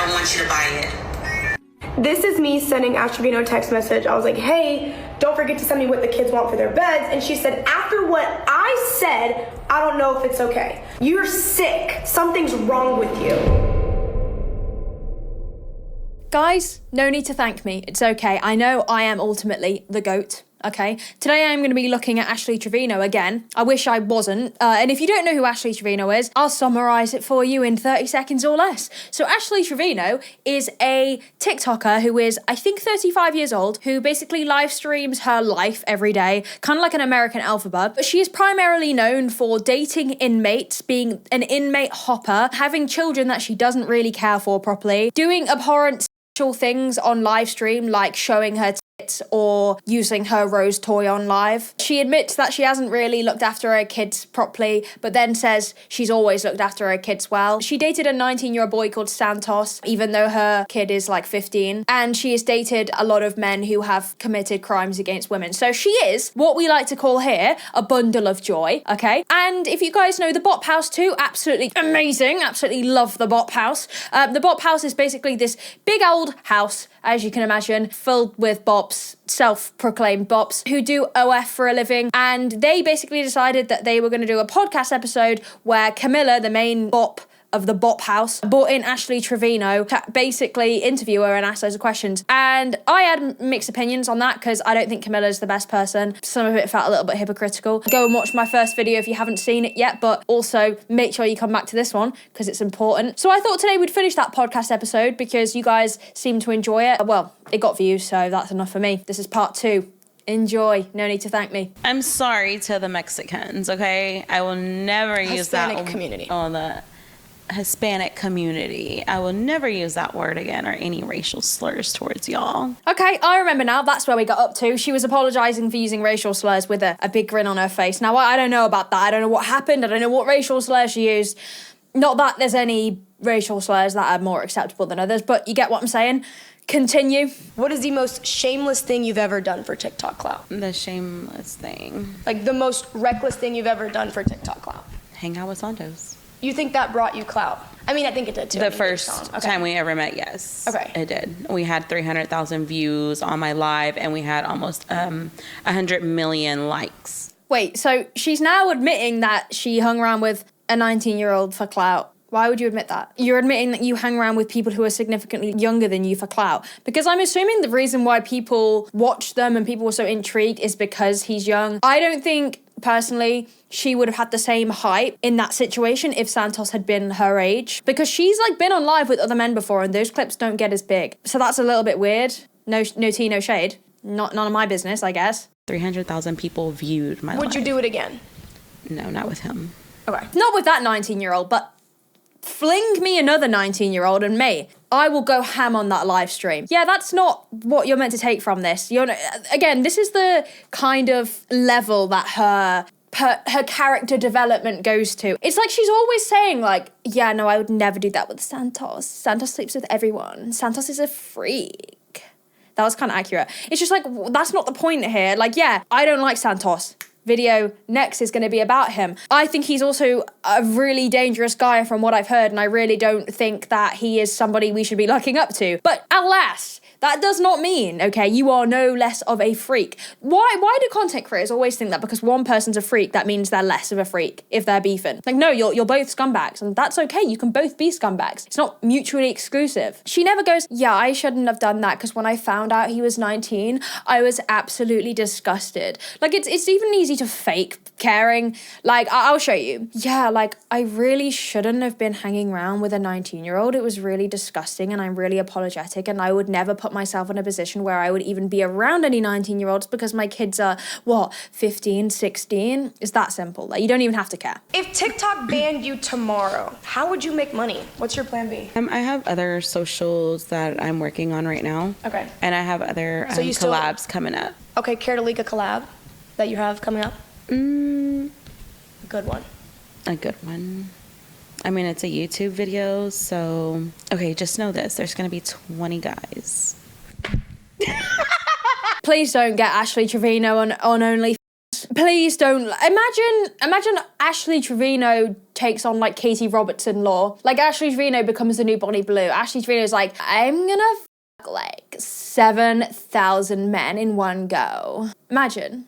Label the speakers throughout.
Speaker 1: don't want you to buy it.
Speaker 2: This is me sending Ashley Trevino a text message. I was like, hey, don't forget to send me what the kids want for their beds. And she said, after what I said, I don't know if it's okay. You're sick. Something's wrong with you.
Speaker 3: Guys, no need to thank me. It's okay. I know I am ultimately the GOAT. Okay, today I'm going to be looking at Ashley Trevino again. I wish I wasn't. And if you don't know who Ashley Trevino is, I'll summarise it for you in 30 seconds or less. So Ashley Trevino is a TikToker who is, I think, 35 years old, who basically live streams her life every day, kind of like an American alphabet. But she is primarily known for dating inmates, being an inmate hopper, having children that she doesn't really care for properly, doing abhorrent sexual things on live stream, like showing her tits or using her rose toy on live. She admits that she hasn't really looked after her kids properly, but then says she's always looked after her kids well. She dated a 19-year-old boy called Santos, even though her kid is like 15, and she has dated a lot of men who have committed crimes against women. So she is what we like to call here a bundle of joy, okay? And if you guys know the Bop House too, absolutely amazing, absolutely love the Bop House. The Bop House is basically this big old house, as you can imagine, filled with bops, self-proclaimed bops, who do OF for a living. And they basically decided that they were going to do a podcast episode where Camilla, the main bop of the Bop House, brought in Ashley Trevino to basically interview her and ask loads of questions. And I had mixed opinions on that because I don't think Camilla's the best person. Some of it felt a little bit hypocritical. Go and watch my first video if you haven't seen it yet, but also make sure you come back to this one because it's important. So I thought today we'd finish that podcast episode because you guys seem to enjoy it. Well, it got views, so that's enough for me. This is part 2. Enjoy. No need to thank me.
Speaker 4: I'm sorry to the Mexicans, okay? I will never use that
Speaker 2: Hispanic community.
Speaker 4: on the Hispanic community. I will never use that word again or any racial slurs towards y'all.
Speaker 3: Okay, I remember now. That's where we got up to. She was apologising for using racial slurs with a big grin on her face. Now, I don't know about that. I don't know what happened. I don't know what racial slurs she used. Not that there's any racial slurs that are more acceptable than others, but you get what I'm saying. Continue.
Speaker 2: What is the most shameless thing you've ever done for TikTok clout?
Speaker 4: The shameless thing.
Speaker 2: Like the most reckless thing you've ever done for TikTok clout?
Speaker 4: Hang out with Santos.
Speaker 2: You think that brought you clout? I mean, I think it did too.
Speaker 4: The first time we ever met, yes.
Speaker 2: Okay.
Speaker 4: It did. We had 300,000 views on my live and we had almost 100 million likes.
Speaker 3: Wait, so she's now admitting that she hung around with a 19-year-old for clout. Why would you admit that? You're admitting that you hang around with people who are significantly younger than you for clout. Because I'm assuming the reason why people watch them and people were so intrigued is because he's young. I don't think, personally, she would have had the same hype in that situation if Santos had been her age. Because she's like been on live with other men before and those clips don't get as big. So that's a little bit weird. No tea, no shade. None of my business, I guess.
Speaker 4: 300,000 people viewed my live.
Speaker 2: Would you do it again?
Speaker 4: No, not with him.
Speaker 2: Okay.
Speaker 3: Not with that 19-year-old, but fling me another 19-year-old and me. I will go ham on that live stream. Yeah, that's not what you're meant to take from this. Again, this is the kind of level that her character development goes to. It's like she's always saying like, yeah, no, I would never do that with Santos. Santos sleeps with everyone. Santos is a freak. That was kind of accurate. It's just like, that's not the point here. Like, yeah, I don't like Santos. Video next is going to be about him. I think he's also a really dangerous guy from what I've heard, and I really don't think that he is somebody we should be looking up to. But alas, that does not mean, okay, you are no less of a freak. Why do content creators always think that because one person's a freak, that means they're less of a freak if they're beefing? Like, no, you're both scumbags, and that's okay. You can both be scumbags. It's not mutually exclusive. She never goes, yeah, I shouldn't have done that because when I found out he was 19, I was absolutely disgusted. Like, it's even easy to fake caring. Like, I'll show you. Yeah, like, I really shouldn't have been hanging around with a 19-year-old. It was really disgusting, and I'm really apologetic, and I would never put myself in a position where I would even be around any 19-year-olds because my kids are, 15, 16? It's that simple. Like, you don't even have to care.
Speaker 2: If TikTok banned you tomorrow, how would you make money? What's your plan B?
Speaker 4: I have other socials that I'm working on right now.
Speaker 2: Okay.
Speaker 4: And I have other
Speaker 2: So you still-
Speaker 4: collabs coming up.
Speaker 2: Okay, care to leak a collab that you have coming up? A good one.
Speaker 4: A good one. I mean, it's a YouTube video, so... Okay, just know this. There's going to be 20 guys.
Speaker 3: Please don't get Ashley Trevino on OnlyFans. Please don't. Imagine Ashley Trevino takes on like Katie Robertson law. Like Ashley Trevino becomes the new Bonnie Blue. Ashley Trevino's like, I'm gonna fuck like 7,000 men in one go. Imagine.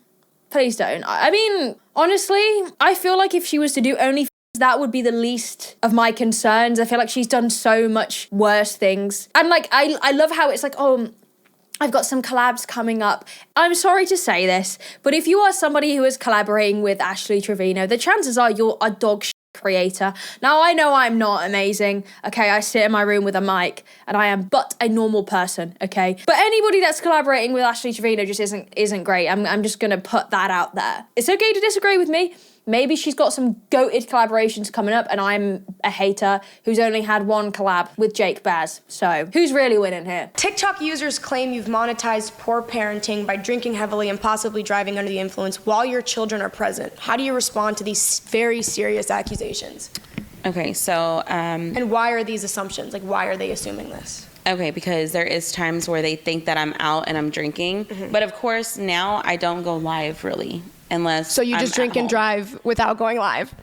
Speaker 3: Please don't. I mean, honestly, I feel like if she was to do OnlyFans, that would be the least of my concerns. I feel like she's done so much worse things. And like, I love how it's like, oh, I've got some collabs coming up. I'm sorry to say this, but if you are somebody who is collaborating with Ashley Trevino, the chances are you're a dog shit creator. Now, I know I'm not amazing, okay? I sit in my room with a mic and I am but a normal person, okay? But anybody that's collaborating with Ashley Trevino just isn't great. I'm just gonna put that out there. It's okay to disagree with me. Maybe she's got some goated collaborations coming up and I'm a hater who's only had one collab with Jake Baz. So who's really winning here?
Speaker 2: TikTok users claim you've monetized poor parenting by drinking heavily and possibly driving under the influence while your children are present. How do you respond to these very serious accusations?
Speaker 4: Okay, so...
Speaker 2: And why are these assumptions? Like, why are they assuming this?
Speaker 4: Okay, because there is times where they think that I'm out and I'm drinking. Mm-hmm. But of course, now I don't go live really. Unless
Speaker 2: so you just drink and drive without going live?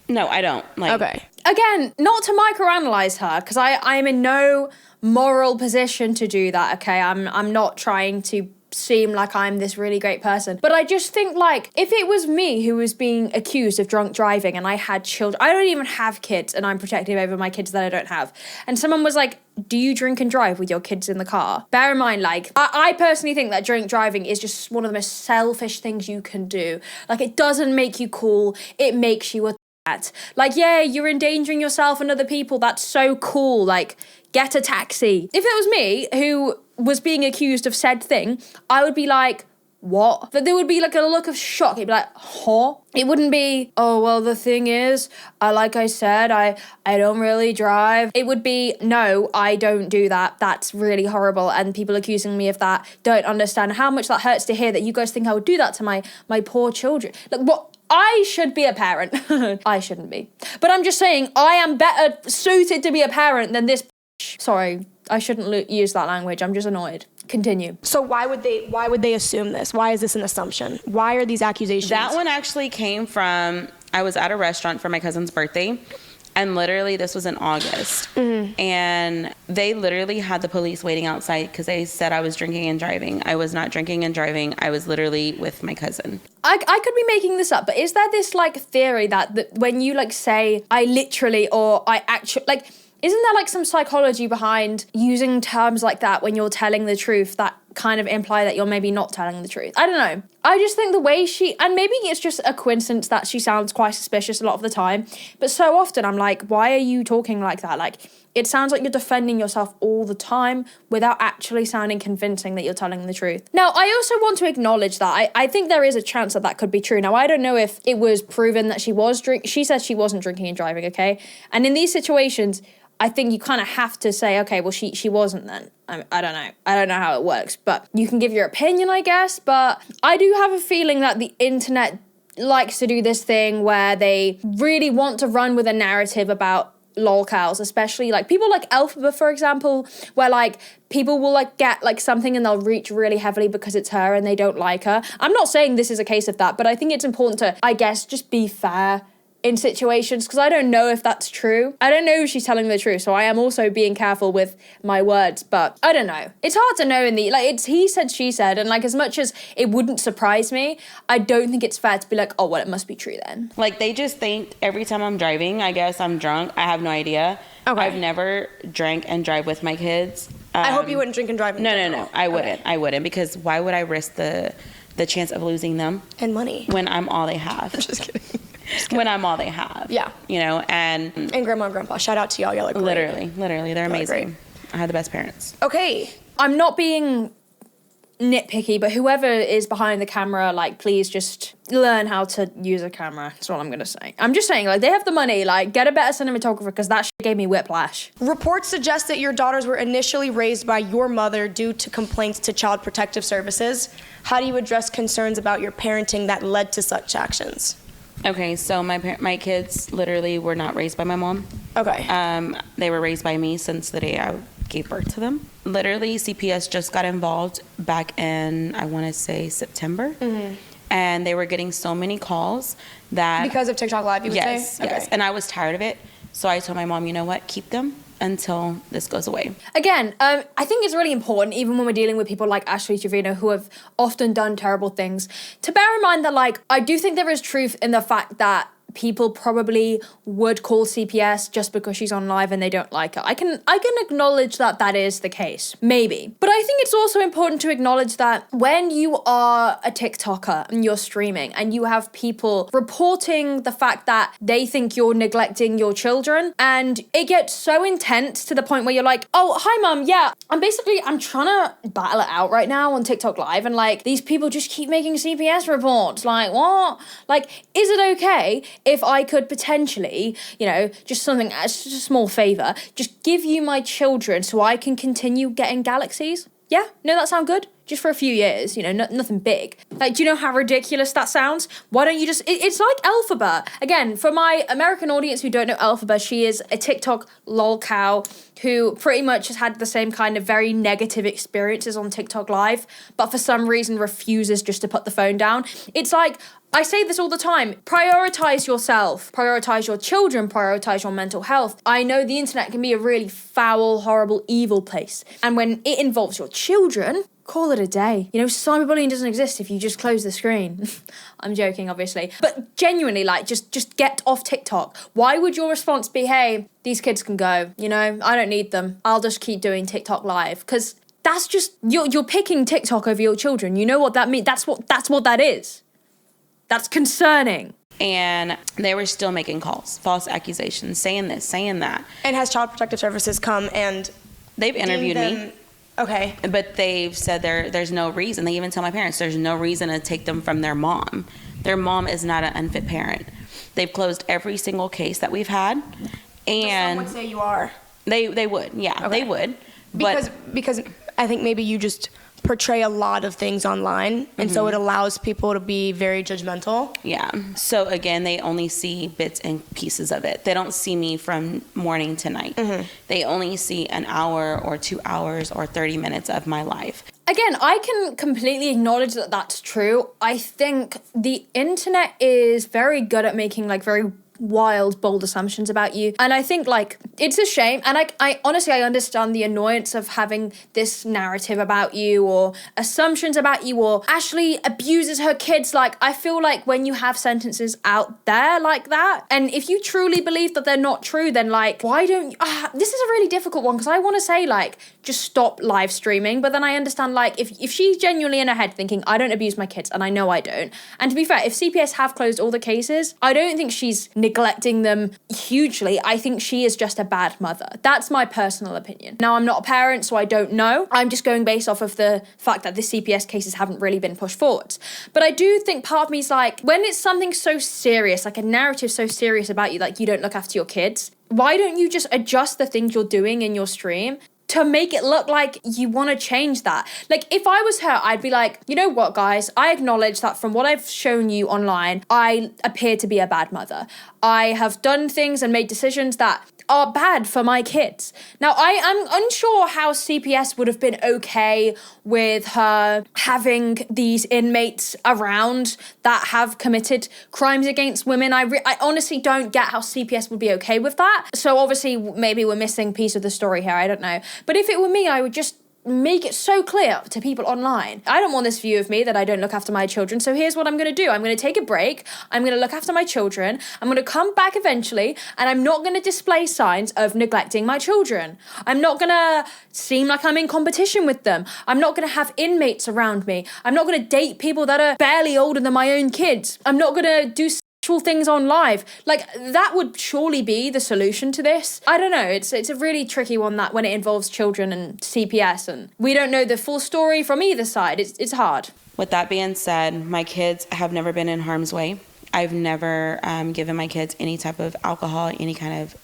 Speaker 4: No, I don't. Like,
Speaker 3: okay. Again, not to microanalyze her, because I am in no moral position to do that, okay? I'm not trying to seem like I'm this really great person. But I just think, like, if it was me who was being accused of drunk driving and I had children, I don't even have kids and I'm protective over my kids that I don't have. And someone was like, do you drink and drive with your kids in the car? Bear in mind, like, I personally think that drink driving is just one of the most selfish things you can do. Like, it doesn't make you cool. It makes you a like, yeah, you're endangering yourself and other people. That's so cool. Like, get a taxi. If it was me who was being accused of said thing, I would be like, what? But there would be like a look of shock. It'd be like, huh? It wouldn't be, oh, well, the thing is, like I said, I don't really drive. It would be, no, I don't do that. That's really horrible. And people accusing me of that don't understand how much that hurts to hear that you guys think I would do that to my poor children. Like, what? I should be a parent. I shouldn't be. But I'm just saying, I am better suited to be a parent than this. Sorry, I shouldn't use that language. I'm just annoyed. Continue.
Speaker 2: So why would they assume this? Why is this an assumption? Why are these accusations?
Speaker 4: That one actually came from, I was at a restaurant for my cousin's birthday. And literally, this was in August. Mm-hmm. And they literally had the police waiting outside because they said I was drinking and driving. I was not drinking and driving. I was literally with my cousin.
Speaker 3: I could be making this up, but is there this, like, theory that when you, like, say, I literally or I actually, like, isn't there, like, some psychology behind using terms like that when you're telling the truth that kind of imply that you're maybe not telling the truth? I don't know. I just think the way and maybe it's just a coincidence that she sounds quite suspicious a lot of the time, but so often I'm like, why are you talking like that? Like, it sounds like you're defending yourself all the time without actually sounding convincing that you're telling the truth. Now, I also want to acknowledge that I think there is a chance that could be true. Now, I don't know if it was proven that she said she wasn't drinking and driving, okay? And in these situations, I think you kind of have to say, okay, well, she wasn't then. I don't know. I don't know how it works, but you can give your opinion, I guess. But I do have a feeling that the internet likes to do this thing where they really want to run with a narrative about lolcows, especially like people like Elphaba, for example, where like people will like get like something and they'll reach really heavily because it's her and they don't like her. I'm not saying this is a case of that, but I think it's important to, I guess, just be fair in situations, because I don't know if that's true. I don't know if she's telling the truth, so I am also being careful with my words, but I don't know. It's hard to know it's he said, she said, and like as much as it wouldn't surprise me, I don't think it's fair to be like, oh, well, it must be true then.
Speaker 4: Like, they just think every time I'm driving, I guess I'm drunk. I have no idea. Okay. I've never drank and drive with my kids.
Speaker 2: I hope you wouldn't drink and drive.
Speaker 4: No. I wouldn't. Okay. I wouldn't, because why would I risk the chance of losing them?
Speaker 2: And money.
Speaker 4: When I'm all they have.
Speaker 2: Just kidding.
Speaker 4: When I'm all they have.
Speaker 2: Yeah.
Speaker 4: You know, and
Speaker 2: grandma and grandpa. Shout out to y'all. Y'all are great.
Speaker 4: Literally. They're amazing. I had the best parents.
Speaker 2: Okay.
Speaker 3: I'm not being nitpicky, but whoever is behind the camera, like, please just learn how to use a camera. That's all I'm going to say. I'm just saying, like, they have the money. Like, get a better cinematographer, because that shit gave me whiplash.
Speaker 2: Reports suggest that your daughters were initially raised by your mother due to complaints to Child Protective Services. How do you address concerns about your parenting that led to such actions?
Speaker 4: Okay, so my kids literally were not raised by my mom.
Speaker 2: Okay.
Speaker 4: They were raised by me since the day I gave birth to them. Literally, CPS just got involved back in, I want to say, September. Mm-hmm. and they were getting so many calls that
Speaker 2: Because of TikTok Live, you would
Speaker 4: yes,
Speaker 2: say?
Speaker 4: yes. And I was tired of it. So I told my mom, you know what, keep them until this goes away.
Speaker 3: Again, I think it's really important, even when we're dealing with people like Ashley Trevino, who have often done terrible things, to bear in mind that, like, I do think there is truth in the fact that people probably would call CPS just because she's on live and they don't like her. I can acknowledge that that is the case, maybe. But I think it's also important to acknowledge that when you are a TikToker and you're streaming and you have people reporting the fact that they think you're neglecting your children, and it gets so intense to the point where you're like, oh, hi mum, yeah, I'm trying to battle it out right now on TikTok Live, and like these people just keep making CPS reports. Like, what? Like, is it okay if I could potentially, you know, just a small favor, just give you my children so I can continue getting galaxies? Yeah? No, that sound good? Just for a few years, you know, nothing big. Like, do you know how ridiculous that sounds? Why don't you just, it's like Elphaba. Again, for my American audience who don't know Elphaba, she is a TikTok lolcow who pretty much has had the same kind of very negative experiences on TikTok Live, but for some reason refuses just to put the phone down. It's like, I say this all the time, prioritize yourself, prioritize your children, prioritize your mental health. I know the internet can be a really foul, horrible, evil place. And when it involves your children, call it a day. You know, cyberbullying doesn't exist if you just close the screen. I'm joking, obviously. But genuinely, like, just get off TikTok. Why would your response be, hey, these kids can go, you know, I don't need them. I'll just keep doing TikTok Live. Because that's just, you're picking TikTok over your children. You know what that means? That's what that is. That's concerning.
Speaker 4: And they were still making calls, false accusations, saying this, saying that.
Speaker 2: And has Child Protective Services come and
Speaker 4: They've interviewed me.
Speaker 2: Okay.
Speaker 4: But they've said there's no reason. They even tell my parents there's no reason to take them from their mom. Their mom is not an unfit parent. They've closed every single case that we've had. And
Speaker 2: some would say you are.
Speaker 4: They would, yeah,
Speaker 2: Okay.
Speaker 4: they would.
Speaker 2: Because I think maybe you just portray a lot of things online, and so it allows people to be very judgmental.
Speaker 4: Yeah. So again, they only see bits and pieces of it. They don't see me from morning to night. They only see an hour or 2 hours or 30 minutes of my life.
Speaker 3: Again, I can completely acknowledge that that's true. I think the internet is very good at making like very wild, bold assumptions about you. And I think like it's a shame. And I honestly, I understand the annoyance of having this narrative about you or assumptions about you or Ashley abuses her kids. Like, I feel like when you have sentences out there like that, and if you truly believe that they're not true, then like, why don't you, this is a really difficult one because I want to say like, just stop live streaming. But then I understand like, if she's genuinely in her head thinking, I don't abuse my kids, and I know I don't. And to be fair, if CPS have closed all the cases, I don't think she's neglecting them hugely. I think she is just a bad mother. That's my personal opinion. Now, I'm not a parent, so I don't know. I'm just going based off of the fact that the CPS cases haven't really been pushed forward. But I do think part of me is like, when it's something so serious, like a narrative so serious about you, like you don't look after your kids, why don't you just adjust the things you're doing in your stream to make it look like you want to change that? Like, if I was her, I'd be like, you know what, guys? I acknowledge that from what I've shown you online, I appear to be a bad mother. I have done things and made decisions that are bad for my kids. Now, I am unsure how CPS would have been okay with her having these inmates around that have committed crimes against women. I honestly don't get how CPS would be okay with that. So obviously, maybe we're missing a piece of the story here. I don't know. But if it were me, I would just make it so clear to people online. I don't want this view of me that I don't look after my children. So here's what I'm going to do. I'm going to take a break. I'm going to look after my children. I'm going to come back eventually, and I'm not going to display signs of neglecting my children. I'm not going to seem like I'm in competition with them. I'm not going to have inmates around me. I'm not going to date people that are barely older than my own kids. I'm not going to do things on live. Like, that would surely be the solution to this. I don't know, it's a really tricky one, that when it involves children and CPS, and we don't know the full story from either side. It's hard.
Speaker 4: With that being said, my kids have never been in harm's way. I've never given my kids any type of alcohol, any kind of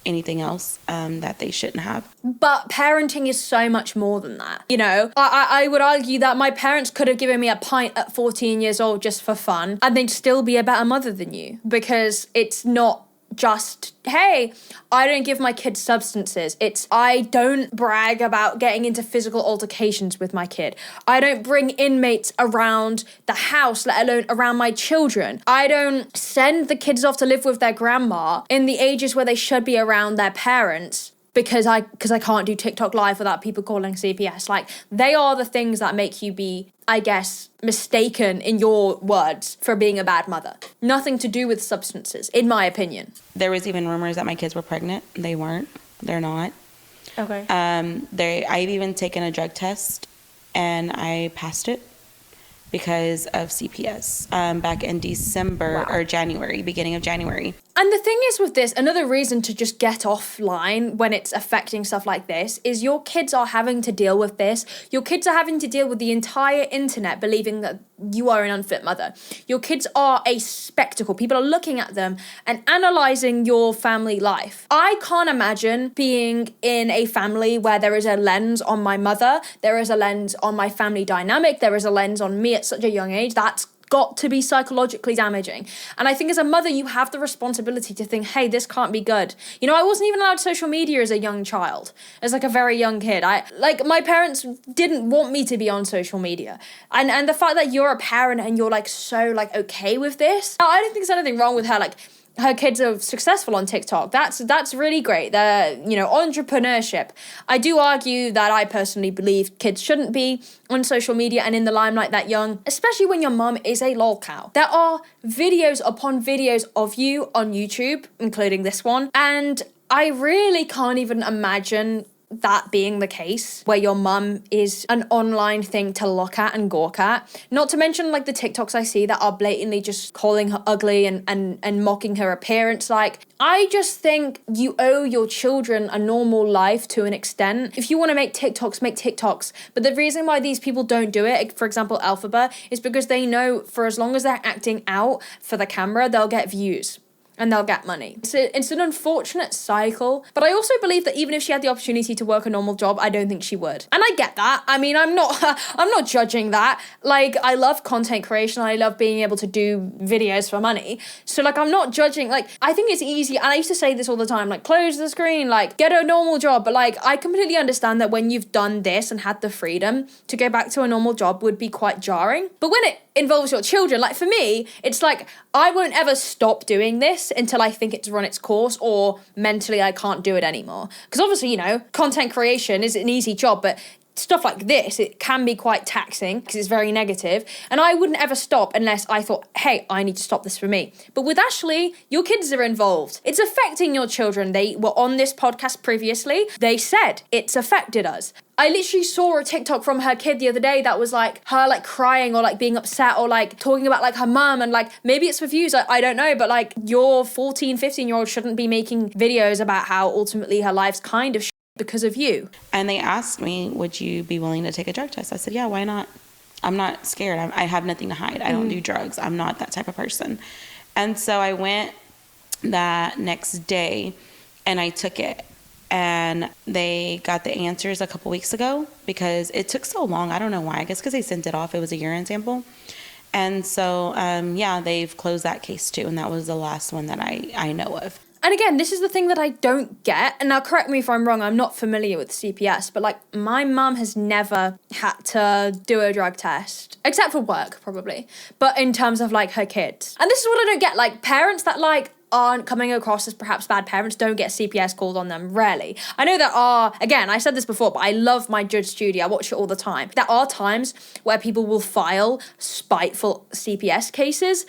Speaker 4: anything else that they shouldn't have.
Speaker 3: But parenting is so much more than that. You know, I would argue that my parents could have given me a pint at 14 years old just for fun, and they'd still be a better mother than you, because it's not just, hey, I don't give my kids substances. It's, I don't brag about getting into physical altercations with my kid. I don't bring inmates around the house, let alone around my children. I don't send the kids off to live with their grandma in the ages where they should be around their parents because I can't do TikTok live without people calling CPS. Like, they are the things that make you be, I guess, mistaken in your words for being a bad mother. Nothing to do with substances, in my opinion.
Speaker 4: There was even rumors that my kids were pregnant. They weren't. They're not.
Speaker 3: Okay.
Speaker 4: I've even taken a drug test and I passed it because of CPS back in December or January, beginning of January.
Speaker 3: And the thing is with this, another reason to just get offline when it's affecting stuff like this is your kids are having to deal with this. Your kids are having to deal with the entire internet believing that you are an unfit mother. Your kids are a spectacle. People are looking at them and analysing your family life. I can't imagine being in a family where there is a lens on my mother, there is a lens on my family dynamic, there is a lens on me at such a young age. That's got to be psychologically damaging. And I think as a mother, you have the responsibility to think, hey, this can't be good. You know, I wasn't even allowed social media as a young child, as like a very young kid. My parents didn't want me to be on social media. And the fact that you're a parent and you're like so like okay with this, I don't think there's anything wrong with her. Like, her kids are successful on TikTok. That's really great. They're, you know, entrepreneurship. I do argue that I personally believe kids shouldn't be on social media and in the limelight that young, especially when your mum is a lol cow. There are videos upon videos of you on YouTube, including this one, and I really can't even imagine that being the case, where your mum is an online thing to look at and gawk at. Not to mention like the TikToks I see that are blatantly just calling her ugly and mocking her appearance. Like, I just think you owe your children a normal life to an extent. If you want to make TikToks, make TikToks. But the reason why these people don't do it, for example, Alphaba, is because they know for as long as they're acting out for the camera, they'll get views. And they'll get money. It's an unfortunate cycle, but I also believe that even if she had the opportunity to work a normal job, I don't think she would. And I get that. I mean, I'm not judging that. Like, I love content creation. I love being able to do videos for money. So like, I'm not judging. Like, I think it's easy. And I used to say this all the time, like, close the screen, like, get a normal job. But like, I completely understand that when you've done this and had the freedom to go back to a normal job would be quite jarring. But when it involves your children, like for me, it's like, I won't ever stop doing this until I think it's run its course or mentally I can't do it anymore. Because obviously, you know, content creation is an easy job, but stuff like this, it can be quite taxing because it's very negative. And I wouldn't ever stop unless I thought, hey, I need to stop this for me. But with Ashley, your kids are involved. It's affecting your children. They were on this podcast previously. They said it's affected us. I literally saw a TikTok from her kid the other day that was like her like crying or like being upset or like talking about like her mum, and like maybe it's for views, I don't know, but like your 14, 15-year-old shouldn't be making videos about how ultimately her life's kind of because of you.
Speaker 4: And they asked me, would you be willing to take a drug test? I said, yeah, why not? I'm not scared. I have nothing to hide. I don't do drugs. I'm not that type of person. And so I went that next day and I took it. And they got the answers a couple weeks ago because it took so long. I don't know why. I guess because they sent it off. It was a urine sample. And so, they've closed that case too. And that was the last one that I know of.
Speaker 3: And again, this is the thing that I don't get. And now correct me if I'm wrong, I'm not familiar with CPS, but like my mum has never had to do a drug test, except for work probably, but in terms of like her kids. And this is what I don't get, like parents that like aren't coming across as perhaps bad parents don't get CPS called on them, rarely. I know there are, again, I said this before, but I love my Judge Judy, I watch it all the time. There are times where people will file spiteful CPS cases,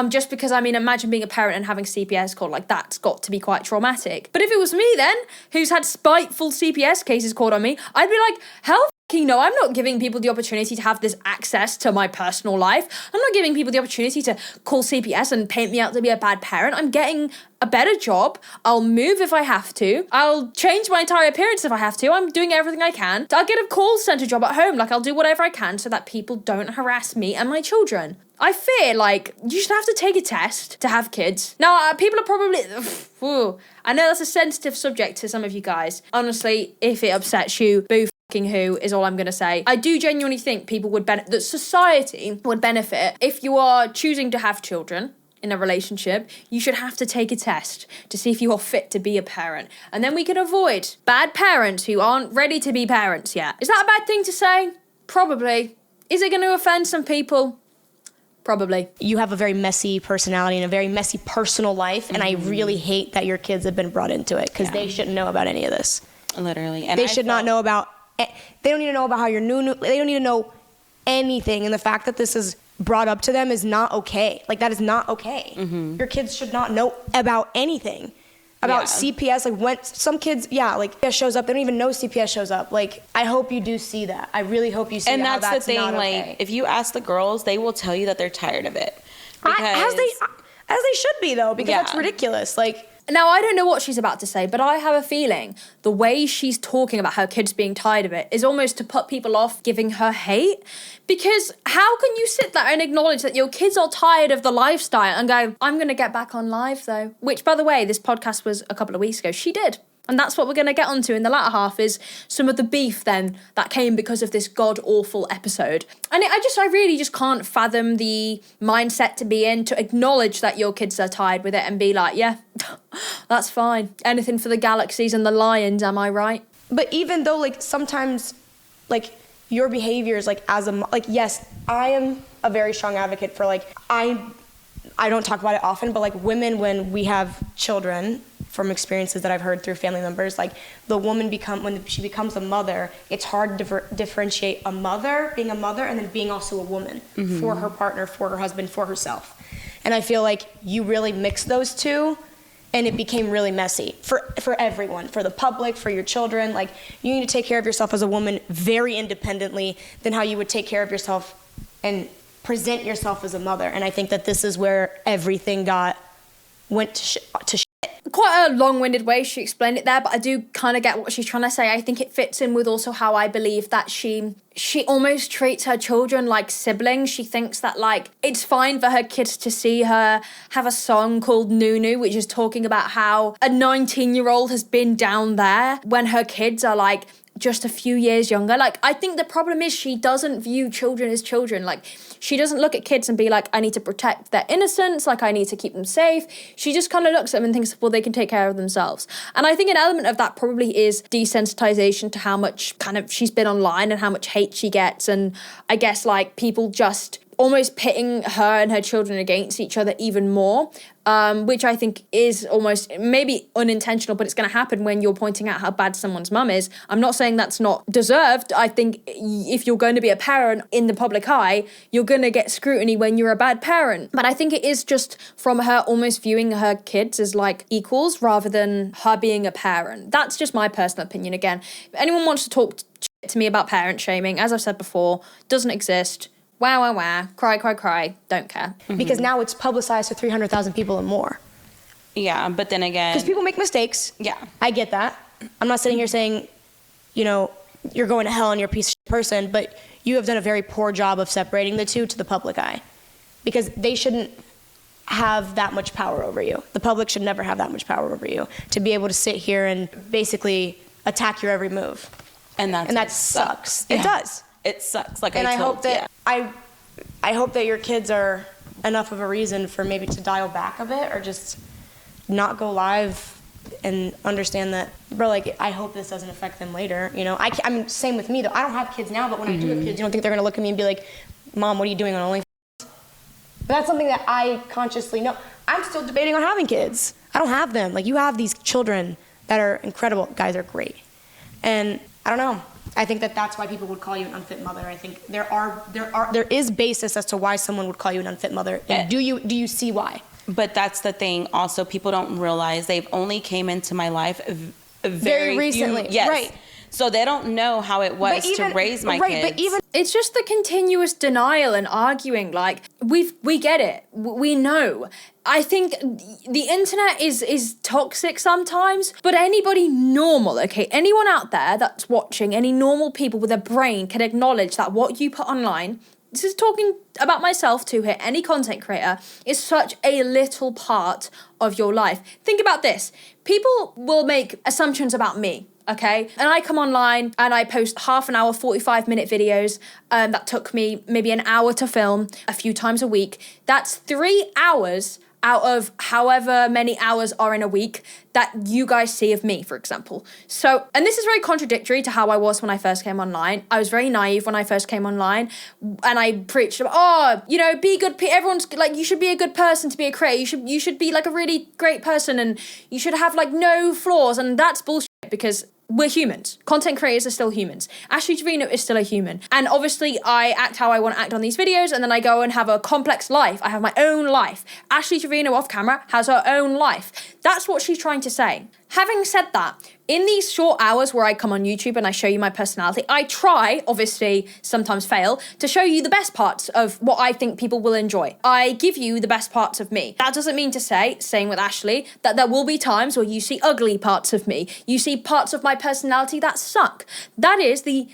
Speaker 3: just because, I mean, imagine being a parent and having CPS called, like, that's got to be quite traumatic. But if it was me then, who's had spiteful CPS cases called on me, I'd be like, hell no, I'm not giving people the opportunity to have this access to my personal life. I'm not giving people the opportunity to call CPS and paint me out to be a bad parent. I'm getting a better job. I'll move if I have to. I'll change my entire appearance if I have to. I'm doing everything I can. I'll get a call center job at home. Like, I'll do whatever I can so that people don't harass me and my children. I fear, like, you should have to take a test to have kids. Now, people are probably... I know that's a sensitive subject to some of you guys. Honestly, if it upsets you, boo who is all I'm going to say. I do genuinely think people would benefit, that society would benefit if you are choosing to have children, in a relationship, you should have to take a test to see if you are fit to be a parent. And then we can avoid bad parents who aren't ready to be parents yet. Is that a bad thing to say? Probably. Is it going to offend some people? Probably.
Speaker 1: You have a very messy personality and a very messy personal life, and I really hate that your kids have been brought into it, because they shouldn't know about any of this.
Speaker 4: Literally. And
Speaker 1: They should not know about, they don't need to know about how you're new, they don't need to know anything, and the fact that this is brought up to them is not okay. Like, that is not okay. Your kids should not know about anything. About CPS, like when some kids, like CPS shows up, they don't even know CPS shows up. Like, I hope you do see that. I really hope you see
Speaker 4: And
Speaker 1: that.
Speaker 4: that's the thing, like, if you ask the girls, they will tell you that they're tired of it.
Speaker 1: As they should be, though, because that's ridiculous. Like,
Speaker 3: now, I don't know what she's about to say, but I have a feeling the way she's talking about her kids being tired of it is almost to put people off giving her hate. Because how can you sit there and acknowledge that your kids are tired of the lifestyle and go, I'm going to get back on live, though? Which, by the way, this podcast was a couple of weeks ago. She did. And that's what we're going to get onto in the latter half, is some of the beef then that came because of this god-awful episode. And I really just can't fathom the mindset to be in, to acknowledge that your kids are tired with it and be like, yeah, that's fine. Anything for the Galaxies and the Lions, am I right?
Speaker 1: but even though, like, sometimes, like, your behaviors, like, as a, like, yes, I am a very strong advocate for, like, I don't talk about it often, but, like, women, when we have children, from experiences that I've heard through family members, like, the woman when she becomes a mother, it's hard to differentiate a mother, being a mother, and then being also a woman for her partner, for her husband, for herself. And I feel like you really mix those two, and it became really messy for everyone, for the public, for your children. Like, you need to take care of yourself as a woman very independently than how you would take care of yourself and present yourself as a mother. And I think that this is where everything went to shit.
Speaker 3: Quite a long-winded way she explained it there, but I do kind of get what she's trying to say. I think it fits in with also how I believe that she almost treats her children like siblings. She thinks that, like, it's fine for her kids to see her have a song called Nunu, which is talking about how a 19-year-old has been down there when her kids are, like, just a few years younger. Like, I think the problem is she doesn't view children as children. Like, she doesn't look at kids and be like, I need to protect their innocence, like, I need to keep them safe. She just kind of looks at them and thinks, well, they can take care of themselves. And I think an element of that probably is desensitization to how much kind of she's been online and how much hate she gets. And I guess, like, people just almost pitting her and her children against each other even more, which I think is almost maybe unintentional, but it's going to happen when you're pointing out how bad someone's mum is. I'm not saying that's not deserved. I think if you're going to be a parent in the public eye, you're going to get scrutiny when you're a bad parent. But I think it is just from her almost viewing her kids as, like, equals rather than her being a parent. That's just my personal opinion. Again, if anyone wants to talk to me about parent shaming, as I've said before, doesn't exist. Wow, cry, don't care.
Speaker 1: Because now it's publicized to 300,000 people and more.
Speaker 4: Yeah, but then again,
Speaker 1: Because people make mistakes.
Speaker 4: Yeah.
Speaker 1: I get that. I'm not sitting here saying, you know, you're going to hell and you're a piece of shit person, but you have done a very poor job of separating the two to the public eye. Because they shouldn't have that much power over you. The public should never have that much power over you to be able to sit here and basically attack your every move.
Speaker 4: and
Speaker 1: that sucks. It does.
Speaker 4: It sucks. Like,
Speaker 1: And I
Speaker 4: told,
Speaker 1: hope that I hope that your kids are enough of a reason for maybe to dial back a bit or just not go live and understand that, bro, like, I hope this doesn't affect them later. You know, I mean, same with me though. I don't have kids now, but when I do have kids, you don't think they're gonna look at me and be like, Mom, what are you doing on OnlyFans? But that's something that I consciously know. I'm still debating on having kids. I don't have them. Like, you have these children that are incredible. Guys are great. And I don't know. I think that that's why people would call you an unfit mother. I think there is basis as to why someone would call you an unfit mother. And do you see why?
Speaker 4: But that's the thing. Also, people don't realize they've only came into my life very
Speaker 1: recently.
Speaker 4: Yes.
Speaker 1: Right.
Speaker 4: So they don't know how it was to raise my kids.
Speaker 1: But even
Speaker 3: It's just the continuous denial and arguing. Like, we get it. We know. I think the internet is toxic sometimes, but anybody normal, okay, anyone out there that's watching, any normal people with a brain can acknowledge that what you put online, this is talking about myself too here, any content creator, is such a little part of your life. Think about this. People will make assumptions about me. Okay, and I come online and I post half an hour, 45-minute videos that took me maybe an hour to film a few times a week. That's 3 hours out of however many hours are in a week that you guys see of me, for example. So, and this is very contradictory to how I was when I first came online. I was very naive when I first came online, and I preached about, oh, you know, be good. Everyone's like, you should be a good person to be a creator. You should be like a really great person, and you should have like no flaws. And that's bullshit, because we're humans. Content creators are still humans. Ashley Trevino is still a human. And obviously I act how I want to act on these videos, and then I go and have a complex life. I have my own life. Ashley Trevino off camera has her own life. That's what she's trying to say. Having said that, in these short hours where I come on YouTube and I show you my personality, I try, obviously sometimes fail, to show you the best parts of what I think people will enjoy. I give you the best parts of me. That doesn't mean to say, same with Ashley, that there will be times where you see ugly parts of me. You see parts of my personality that suck. That is the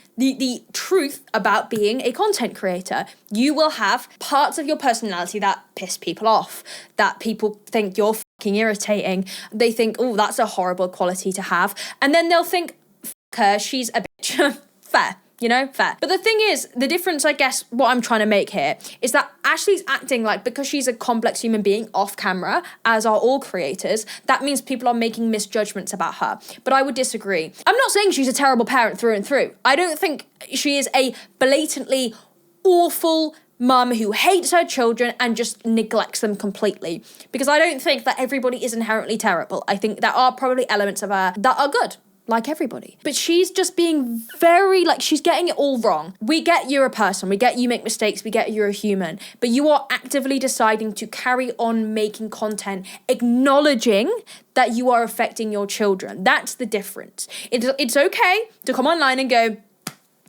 Speaker 3: truth about being a content creator. You will have parts of your personality that piss people off, that people think you're fucking irritating. They think, oh, that's a horrible quality to have. And then they'll think, fuck her, she's a bitch. Fair. You know, fair. But the thing is, the difference, I guess, what I'm trying to make here is that Ashley's acting like, because she's a complex human being off camera, as are all creators, that means people are making misjudgments about her. But I would disagree. I'm not saying she's a terrible parent through and through. I don't think she is a blatantly awful mum who hates her children and just neglects them completely. Because I don't think that everybody is inherently terrible. I think there are probably elements of her that are good, like everybody. But she's just being very, like, she's getting it all wrong. We get you're a person, we get you make mistakes, we get you're a human, but you are actively deciding to carry on making content, acknowledging that you are affecting your children. That's the difference. It's okay to come online and go,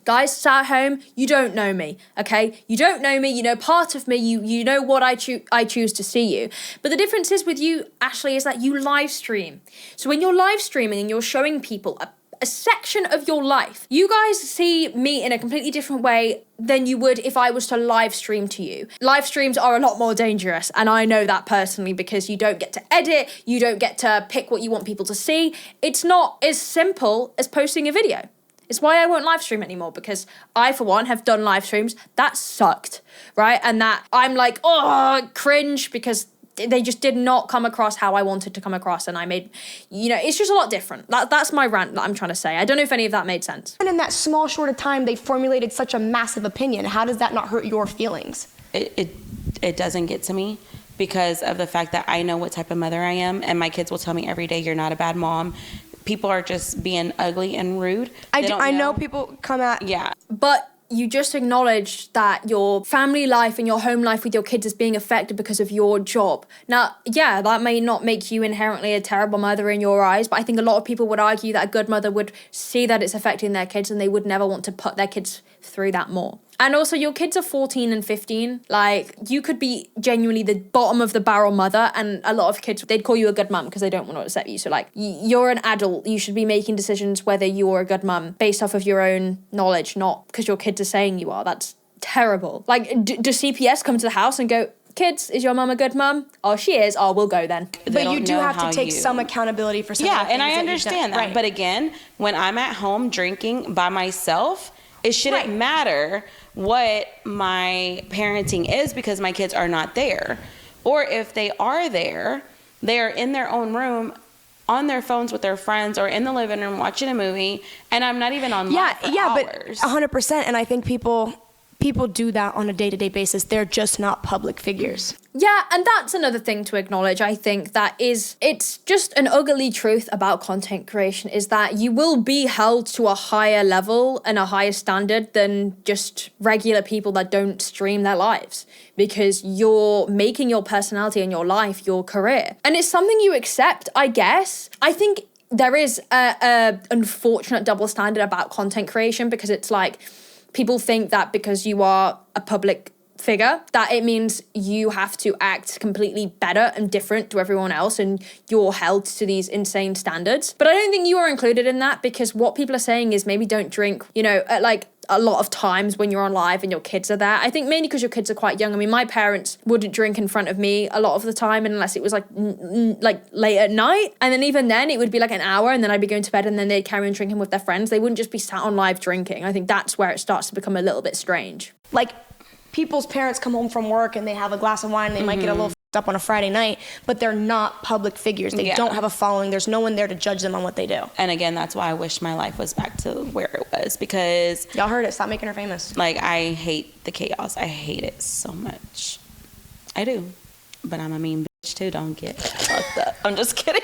Speaker 3: guys, sat at home, you don't know me, okay? You don't know me, you know part of me, you know what I choose to see you. But the difference is with you, Ashley, is that you live stream. So when you're live streaming and you're showing people a section of your life, you guys see me in a completely different way than you would if I was to live stream to you. Live streams are a lot more dangerous, and I know that personally, because you don't get to edit, you don't get to pick what you want people to see. It's not as simple as posting a video. It's why I won't live stream anymore, because I, for one, have done live streams that sucked, right? And that I'm like, oh, cringe, because they just did not come across how I wanted to come across. And I made, you know, it's just a lot different. That's my rant that I'm trying to say. I don't know if any of that made sense.
Speaker 1: And in that small, short of time, they formulated such a massive opinion. How does that not hurt your feelings?
Speaker 4: It doesn't get to me, because of the fact that I know what type of mother I am, and my kids will tell me every day, you're not a bad mom. People are just being ugly and rude.
Speaker 1: I know people come at...
Speaker 4: Yeah.
Speaker 3: But you just acknowledged that your family life and your home life with your kids is being affected because of your job. Now, yeah, that may not make you inherently a terrible mother in your eyes, but I think a lot of people would argue that a good mother would see that it's affecting their kids, and they would never want to put their kids through that more. And also, your kids are 14 and 15. Like, you could be genuinely the bottom of the barrel mother, and a lot of kids, they'd call you a good mum because they don't want to upset you. So, like, you're an adult. You should be making decisions whether you're a good mum based off of your own knowledge, not because your kids are saying you are. That's terrible. Like, do CPS come to the house and go, kids, is your mum a good mum? Oh, she is. Oh, we'll go then.
Speaker 1: But you do have to take some accountability for some of the things
Speaker 4: and I
Speaker 1: that
Speaker 4: understand that.
Speaker 1: Right.
Speaker 4: But again, when I'm at home drinking by myself, it shouldn't matter what my parenting is, because my kids are not there. Or if they are there, they are in their own room on their phones with their friends, or in the living room watching a movie, and I'm not even on live for hours.
Speaker 1: But 100%. And I think people do that on a day-to-day basis. They're just not public figures.
Speaker 3: Yeah, and that's another thing to acknowledge. I think it's just an ugly truth about content creation, is that you will be held to a higher level and a higher standard than just regular people that don't stream their lives, because you're making your personality and your life your career. And it's something you accept, I guess. I think there is a unfortunate double standard about content creation, because it's like, people think that because you are a public figure, that it means you have to act completely better and different to everyone else, and you're held to these insane standards. But I don't think you are included in that, because what people are saying is maybe don't drink, you know, at like a lot of times when you're on live and your kids are there. I think mainly because your kids are quite young. I mean, my parents wouldn't drink in front of me a lot of the time, unless it was like late at night. And then even then it would be like an hour, and then I'd be going to bed, and then they'd carry on drinking with their friends. They wouldn't just be sat on live drinking. I think that's where it starts to become a little bit strange.
Speaker 1: Like, people's parents come home from work and they have a glass of wine and they might get a little up on a Friday night, but they're not public figures. They don't have a following. There's no one there to judge them on what they do.
Speaker 4: And again, that's why I wish my life was back to where it was, because
Speaker 1: y'all heard it. Stop making her famous.
Speaker 4: like, I hate the chaos. I hate it so much. I do. But I'm a mean bitch too. Don't get fucked up. I'm just kidding.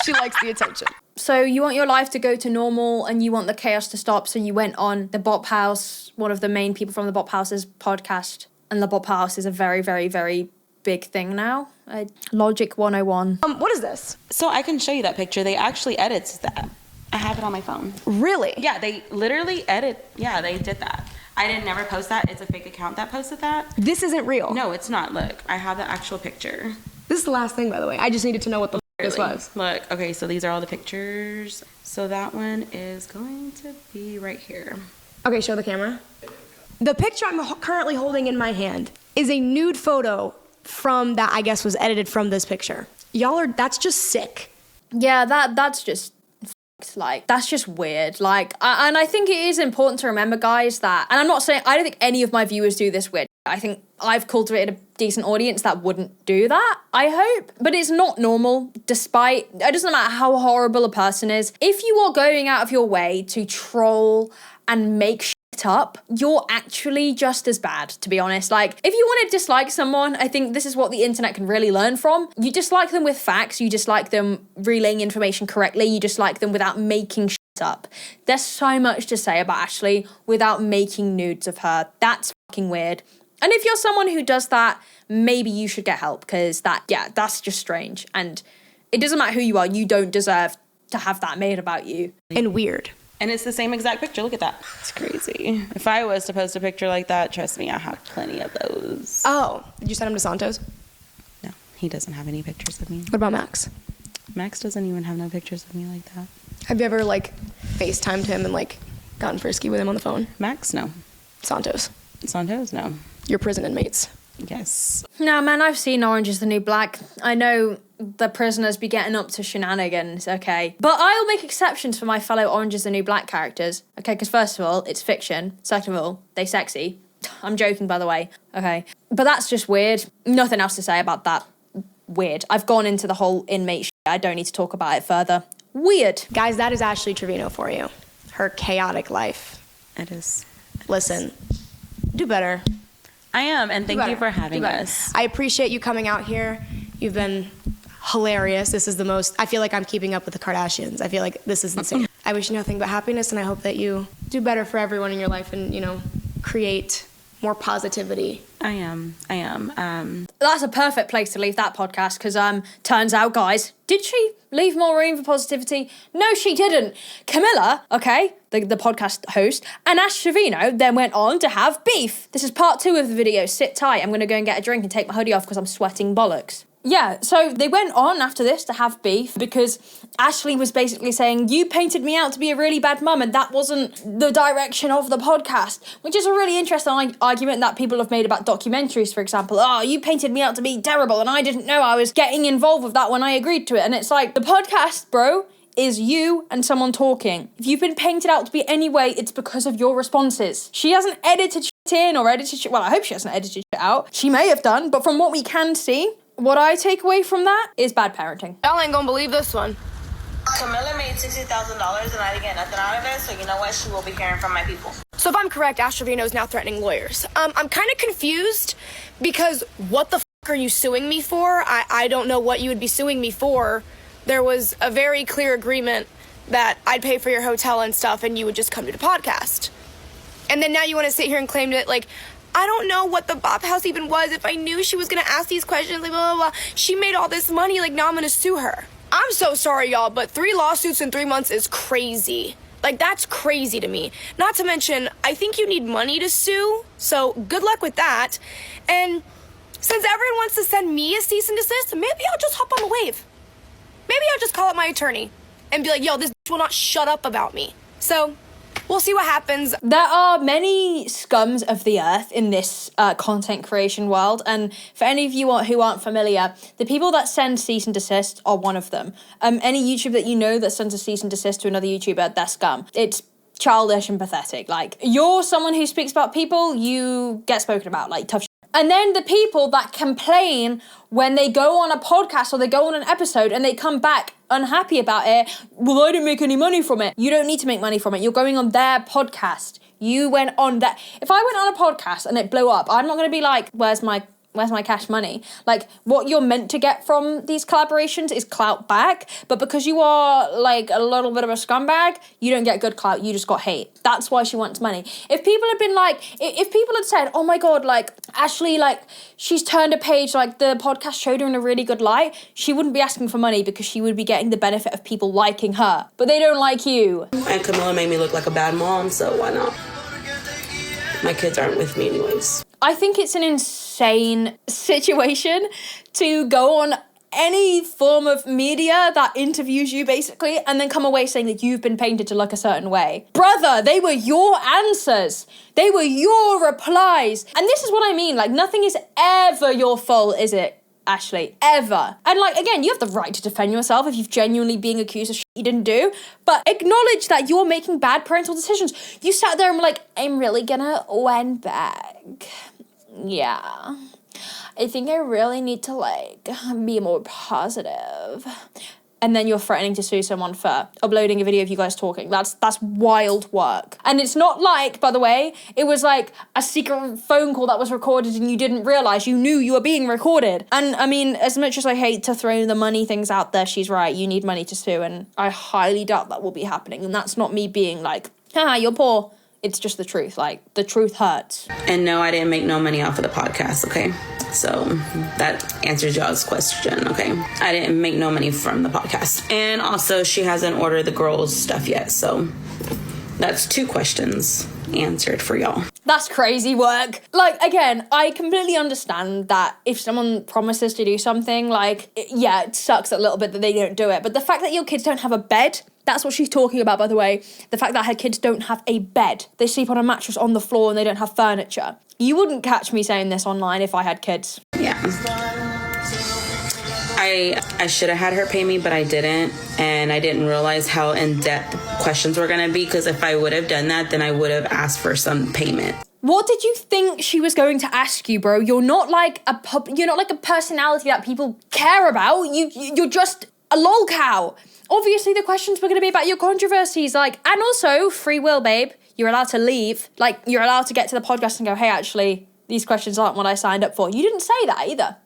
Speaker 1: She likes the attention.
Speaker 3: So you want your life to go to normal and you want the chaos to stop. So you went on the Bop House, one of the main people from the Bop House's podcast. And the Bop House is a very, very, very big thing now. Logic 101.
Speaker 1: What is this?
Speaker 4: So I can show you that picture. They actually edited that. I have it on my phone.
Speaker 1: Really?
Speaker 4: Yeah, they literally they did that. I didn't never post that. It's a fake account that posted that.
Speaker 1: This isn't real.
Speaker 4: No, it's not. Look, I have the actual picture.
Speaker 1: This is the last thing, by the way. I just needed to know what the this was.
Speaker 4: Look, okay, so these are all the pictures. So that one is going to be right here.
Speaker 1: Okay, show the camera. The picture I'm currently holding in my hand is a nude photo from that I guess was edited from this picture. That's just sick.
Speaker 3: Yeah, that's just like, that's just weird. Like, and I think it is important to remember, guys, that, and I'm not saying, I don't think any of my viewers do this weird. I think I've cultivated a decent audience that wouldn't do that, I hope. But it's not normal, despite, it doesn't matter how horrible a person is. If you are going out of your way to troll and make shit up, you're actually just as bad, to be honest. Like, if you want to dislike someone, I think this is what the internet can really learn from. You dislike them with facts, you dislike them relaying information correctly, you dislike them without making shit up. There's so much to say about Ashley without making nudes of her. That's fucking weird. And if you're someone who does that, maybe you should get help, because that's just strange. And it doesn't matter who you are, you don't deserve to have that made about you.
Speaker 1: And weird.
Speaker 4: And it's the same exact picture. Look at that. It's crazy. If I was to post a picture like that, trust me, I have plenty of those.
Speaker 1: Oh, did you send him to Santos?
Speaker 4: No, he doesn't have any pictures of me.
Speaker 1: What about Max?
Speaker 4: Max doesn't even have no pictures of me like that.
Speaker 1: Have you ever like FaceTimed him and like gotten frisky with him on the phone?
Speaker 4: Max, no.
Speaker 1: Santos.
Speaker 4: Santos, no.
Speaker 1: Your prison inmates.
Speaker 4: Yes.
Speaker 3: No, man, I've seen Orange is the New Black. I know the prisoners be getting up to shenanigans, okay? But I'll make exceptions for my fellow Orange is the New Black characters, okay? Because first of all, it's fiction. Second of all, they sexy. I'm joking, by the way, okay? But that's just weird. Nothing else to say about that. Weird. I've gone into the whole inmate shit. I don't need to talk about it further. Weird.
Speaker 1: Guys, that is Ashley Trevino for you. Her chaotic life.
Speaker 4: It is.
Speaker 1: Listen, do better.
Speaker 4: I am, and thank you for having
Speaker 1: Do better.
Speaker 4: us.
Speaker 1: I appreciate you coming out here. You've been hilarious. This is the most, I feel like I'm keeping up with the Kardashians. I feel like this is insane. I wish you nothing but happiness, and I hope that you do better for everyone in your life and, you know, create more positivity.
Speaker 4: I am.
Speaker 3: That's a perfect place to leave that podcast, because turns out, guys, did she leave more room for positivity? No, she didn't. Camilla, okay, the podcast host, and Ash Trevino then went on to have beef. This is part 2 of the video. Sit tight. I'm going to go and get a drink and take my hoodie off because I'm sweating bollocks. Yeah, so they went on after this to have beef because Ashley was basically saying, you painted me out to be a really bad mum, and that wasn't the direction of the podcast, which is a really interesting argument that people have made about documentaries, for example. Oh, you painted me out to be terrible, and I didn't know I was getting involved with that when I agreed to it. And it's like, the podcast, bro, is you and someone talking. If you've been painted out to be any way, it's because of your responses. She hasn't edited shit in or edited shit. Well, I hope she hasn't edited shit out. She may have done, but from what we can see, what I take away from that is bad parenting.
Speaker 2: Y'all ain't gonna believe this one.
Speaker 5: Camilla made $60,000 and I didn't get nothing out of it, so you know what? She will be hearing from my people.
Speaker 2: So if I'm correct, Ash Trevino is now threatening lawyers. I'm kind of confused because what the f*** are you suing me for? I don't know what you would be suing me for. There was a very clear agreement that I'd pay for your hotel and stuff and you would just come to the podcast. And then now you want to sit here and claim that, like, I don't know what the Bop House even was. If I knew she was going to ask these questions, like, blah, blah, blah. She made all this money, like, now I'm going to sue her. I'm so sorry, y'all, but 3 lawsuits in 3 months is crazy. Like, that's crazy to me. Not to mention, I think you need money to sue, so good luck with that. And since everyone wants to send me a cease and desist, maybe I'll just hop on the wave. Maybe I'll just call up my attorney and be like, yo, this bitch will not shut up about me. So we'll see what happens.
Speaker 3: There are many scums of the earth in this content creation world, and for any of you who aren't familiar, the people that send cease and desist are one of them. Any YouTuber that you know that sends a cease and desist to another YouTuber, they're scum. It's childish and pathetic. Like, you're someone who speaks about people, you get spoken about, like, tough shit. And then the people that complain when they go on a podcast or they go on an episode and they come back unhappy about it, well, I didn't make any money from it. You don't need to make money from it. You're going on their podcast. You went on that. If I went on a podcast and it blew up, I'm not going to be like, where's my cash money? Like, what you're meant to get from these collaborations is clout back, but because you are like a little bit of a scumbag, you don't get good clout, you just got hate. That's why she wants money. If people had been like, if people had said, oh my god, like, Ashley, like, she's turned a page, like, the podcast showed her in a really good light, she wouldn't be asking for money because she would be getting the benefit of people liking her. But they don't like you.
Speaker 4: And Camilla made me look like a bad mom, so why not? My kids aren't with me anyways.
Speaker 3: I think it's an insane situation to go on any form of media that interviews you, basically, and then come away saying that you've been painted to look a certain way. Brother, they were your answers. They were your replies. And this is what I mean. Like, nothing is ever your fault, is it, Ashley? Ever. And, like, again, you have the right to defend yourself if you've genuinely being accused of shit you didn't do, but acknowledge that you're making bad parental decisions. You sat there and were like, I'm really gonna win back. Yeah. I think I really need to, like, be more positive. And then you're threatening to sue someone for uploading a video of you guys talking. That's wild work. And it's not like, by the way, it was like a secret phone call that was recorded and you didn't realize. You knew you were being recorded. And I mean, as much as I hate to throw the money things out there, she's right. You need money to sue, and I highly doubt that will be happening. And that's not me being like, haha, you're poor. It's just the truth. Like, the truth hurts.
Speaker 4: And no, I didn't make no money off of the podcast, okay? So that answers y'all's question, okay? I didn't make no money from the podcast. And also, she hasn't ordered the girls' stuff yet, so that's 2 questions answered for y'all.
Speaker 3: That's crazy work. Like, again, I completely understand that if someone promises to do something, like, yeah, it sucks a little bit that they don't do it. But the fact that your kids don't have a bed, that's what she's talking about, by the way. The fact that her kids don't have a bed. They sleep on a mattress on the floor and they don't have furniture. You wouldn't catch me saying this online if I had kids.
Speaker 4: Yeah. I should have had her pay me, but I didn't. And I didn't realize how in-depth questions were going to be, because if I would have done that, then I would have asked for some payment.
Speaker 3: What did you think she was going to ask you, bro? You're not like a personality that people care about. You're just a lol cow. Obviously, the questions were going to be about your controversies, like, and also free will, babe. You're allowed to leave. Like, you're allowed to get to the podcast and go, hey, actually, these questions aren't what I signed up for. You didn't say that either.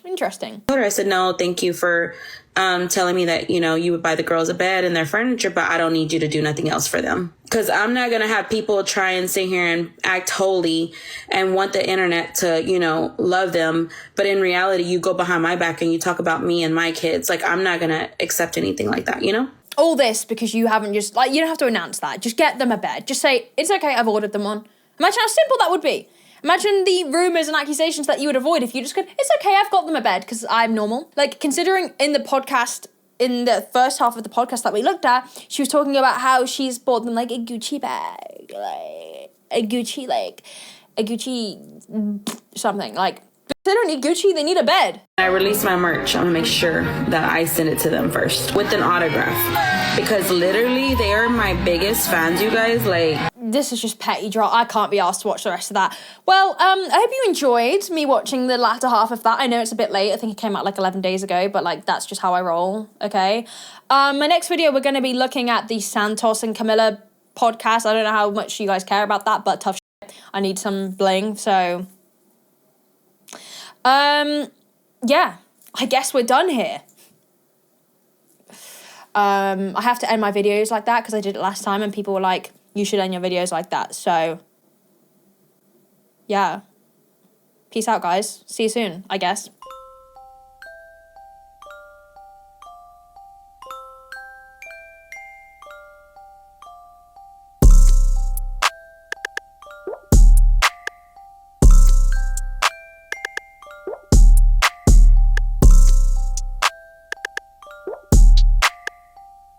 Speaker 3: Interesting.
Speaker 4: I said, no, thank you for telling me that, you would buy the girls a bed and their furniture, but I don't need you to do nothing else for them. Because I'm not going to have people try and sit here and act holy and want the internet to, love them. But in reality, you go behind my back and you talk about me and my kids. Like, I'm not going to accept anything like that,
Speaker 3: All this because you haven't you don't have to announce that. Just get them a bed. Just say, it's okay, I've ordered them one. Imagine how simple that would be. Imagine the rumours and accusations that you would avoid if you just go, it's okay, I've got them a bed because I'm normal. Like, considering in the first half of the podcast that we looked at, she was talking about how she's bought them, like, a Gucci bag, like, a Gucci something, like, they don't need Gucci, they need a bed.
Speaker 4: I release my merch, I'm gonna make sure that I send it to them first with an autograph, because literally they are my biggest fans, you guys. Like,
Speaker 3: this is just petty drama. I can't be asked to watch the rest of that. Well, I hope you enjoyed me watching the latter half of that. I know it's a bit late. I think it came out like 11 days ago, but like, that's just how I roll, okay? My next video, we're going to be looking at the Santos and Camilla podcast. I don't know how much you guys care about that, but tough shit. I need some bling, so... yeah, I guess we're done here. I have to end my videos like that because I did it last time and people were like, you should end your videos like that. So, yeah. Peace out, guys. See you soon, I guess.